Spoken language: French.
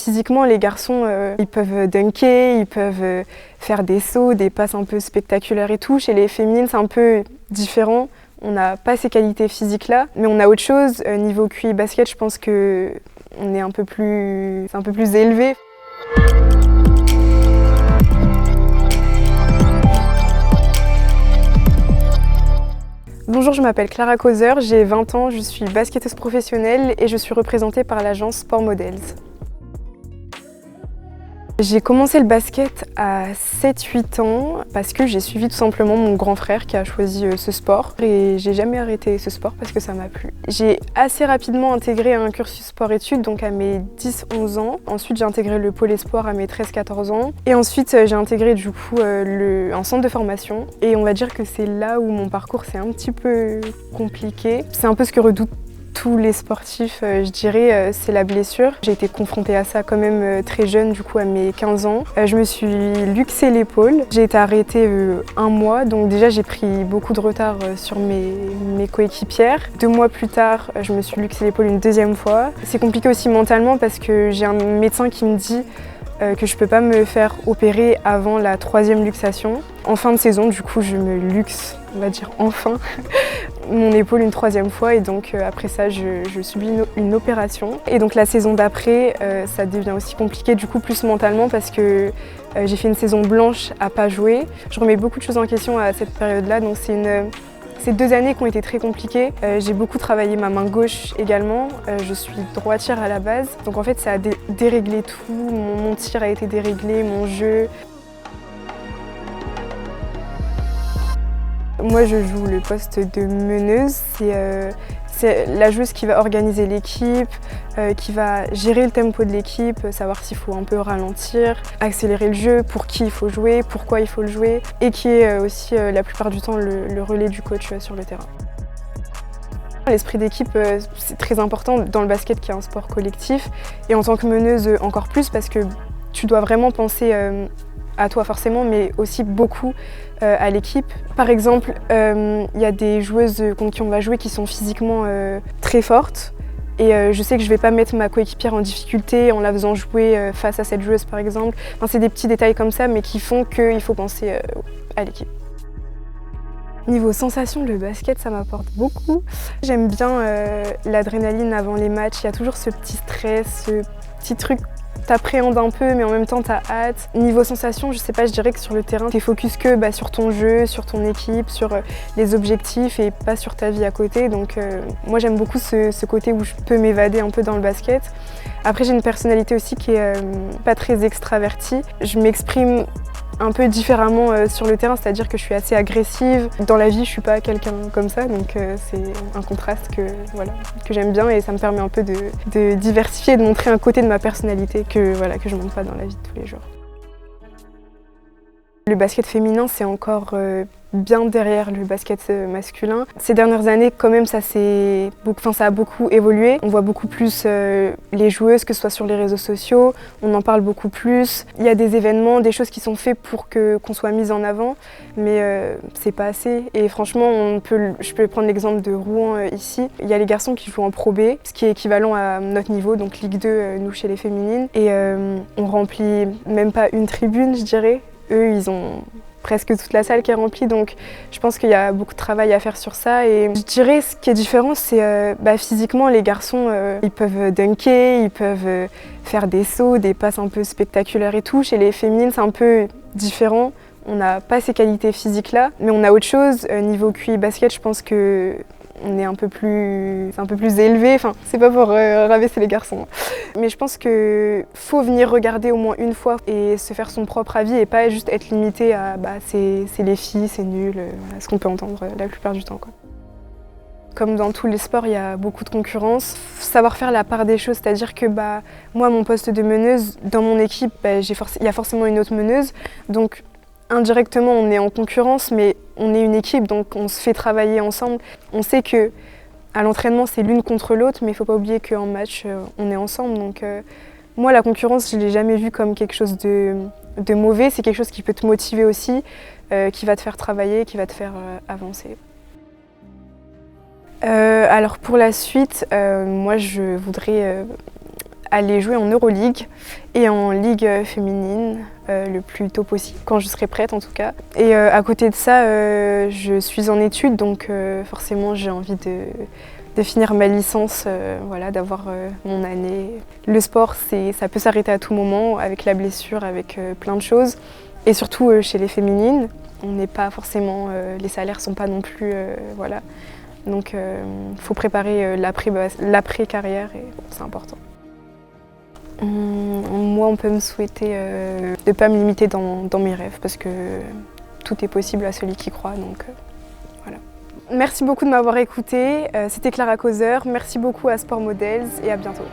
Physiquement, les garçons, ils peuvent dunker, ils peuvent faire des sauts, des passes un peu spectaculaires et tout. Chez les féminines, c'est un peu différent. On n'a pas ces qualités physiques-là, mais on a autre chose. Niveau QI basket, je pense que on est un peu plus élevé. Bonjour, je m'appelle Clara Causer, j'ai 20 ans, je suis basketteuse professionnelle et je suis représentée par l'agence Sport Models. J'ai commencé le basket à 7-8 ans parce que j'ai suivi tout simplement mon grand frère qui a choisi ce sport et j'ai jamais arrêté ce sport parce que ça m'a plu. J'ai assez rapidement intégré un cursus sport-études donc à mes 10-11 ans. Ensuite j'ai intégré le pôle espoir à mes 13-14 ans et ensuite j'ai intégré du coup un centre de formation et on va dire que c'est là où mon parcours s'est un petit peu compliqué. C'est un peu ce que redoutent tous les sportifs, je dirais, c'est la blessure. J'ai été confrontée à ça quand même très jeune, du coup à mes 15 ans. Je me suis luxé l'épaule. J'ai été arrêtée un mois, donc déjà j'ai pris beaucoup de retard sur mes coéquipières. 2 mois plus tard, je me suis luxé l'épaule une deuxième fois. C'est compliqué aussi mentalement parce que j'ai un médecin qui me dit que je peux pas me faire opérer avant la 3e luxation. En fin de saison, du coup, je me luxe, on va dire enfin, mon épaule une 3e fois et donc après ça, je subis une opération. Et donc la saison d'après, ça devient aussi compliqué du coup plus mentalement parce que j'ai fait une saison blanche à pas jouer. Je remets beaucoup de choses en question à cette période-là, donc c'est 2 années qui ont été très compliquées. J'ai beaucoup travaillé ma main gauche également. Je suis droitière à la base. Donc en fait, ça a déréglé tout. Mon tir a été déréglé, mon jeu. Moi, je joue le poste de meneuse. C'est la joueuse qui va organiser l'équipe, qui va gérer le tempo de l'équipe, savoir s'il faut un peu ralentir, accélérer le jeu, pour qui il faut jouer, pourquoi il faut le jouer, et qui est aussi la plupart du temps le relais du coach sur le terrain. L'esprit d'équipe, c'est très important dans le basket qui est un sport collectif, et en tant que meneuse encore plus parce que tu dois vraiment penser à toi forcément, mais aussi beaucoup à l'équipe. Par exemple, il y a des joueuses contre qui on va jouer qui sont physiquement très fortes et je sais que je ne vais pas mettre ma coéquipière en difficulté en la faisant jouer face à cette joueuse par exemple. Enfin, c'est des petits détails comme ça mais qui font qu'il faut penser à l'équipe. Niveau sensation, le basket, ça m'apporte beaucoup. J'aime bien l'adrénaline avant les matchs, il y a toujours ce petit stress, ce petit truc. T'appréhendes un peu mais en même temps t'as hâte. Niveau sensation, je sais pas, je dirais que sur le terrain t'es focus que sur ton jeu, sur ton équipe, sur les objectifs et pas sur ta vie à côté. Donc moi j'aime beaucoup ce côté où je peux m'évader un peu dans le basket. Après j'ai une personnalité aussi qui est pas très extravertie. Je m'exprime un peu différemment sur le terrain, c'est-à-dire que je suis assez agressive. Dans la vie, je suis pas quelqu'un comme ça, donc c'est un contraste que j'aime bien et ça me permet un peu de diversifier et de montrer un côté de ma personnalité que je montre pas dans la vie de tous les jours. Le basket féminin, c'est encore bien derrière le basket masculin. Ces dernières années, quand même, ça a beaucoup évolué. On voit beaucoup plus les joueuses, que ce soit sur les réseaux sociaux, on en parle beaucoup plus. Il y a des événements, des choses qui sont faites pour qu'on soit mise en avant, mais c'est pas assez. Et franchement, je peux prendre l'exemple de Rouen ici. Il y a les garçons qui jouent en Pro B, ce qui est équivalent à notre niveau, donc Ligue 2, nous chez les féminines. Et on remplit même pas une tribune, je dirais. Eux, ils ont presque toute la salle qui est remplie, donc je pense qu'il y a beaucoup de travail à faire sur ça. Et je dirais ce qui est différent, c'est physiquement, les garçons, ils peuvent dunker, ils peuvent faire des sauts, des passes un peu spectaculaires et tout. Chez les féminines, c'est un peu différent. On n'a pas ces qualités physiques-là, mais on a autre chose. Niveau QI basket, je pense que on est un peu plus élevé, enfin c'est pas pour rabaisser les garçons. Mais je pense qu'il faut venir regarder au moins une fois et se faire son propre avis et pas juste être limité à c'est les filles, c'est nul, ce qu'on peut entendre la plupart du temps, quoi. Comme dans tous les sports, il y a beaucoup de concurrence. Savoir faire la part des choses, c'est-à-dire que moi, mon poste de meneuse, dans mon équipe, il y a forcément une autre meneuse, donc indirectement, on est en concurrence, mais on est une équipe, donc on se fait travailler ensemble. On sait que à l'entraînement, c'est l'une contre l'autre, mais il ne faut pas oublier qu'en match, on est ensemble. Donc, moi, la concurrence, je ne l'ai jamais vue comme quelque chose de mauvais. C'est quelque chose qui peut te motiver aussi, qui va te faire travailler, qui va te faire avancer. Alors pour la suite, moi, je voudrais aller jouer en Euroleague et en Ligue féminine le plus tôt possible, quand je serai prête en tout cas. Et à côté de ça, je suis en études, donc forcément j'ai envie de finir ma licence, voilà, d'avoir mon année. Le sport, ça peut s'arrêter à tout moment, avec la blessure, avec plein de choses. Et surtout chez les féminines, on n'est pas forcément, les salaires ne sont pas non plus, voilà. Donc il faut préparer l'après-carrière et c'est important. Moi, on peut me souhaiter de ne pas me limiter dans mes rêves parce que tout est possible à celui qui croit. Donc, voilà. Merci beaucoup de m'avoir écoutée. C'était Clara Causeur. Merci beaucoup à Sport Models et à bientôt.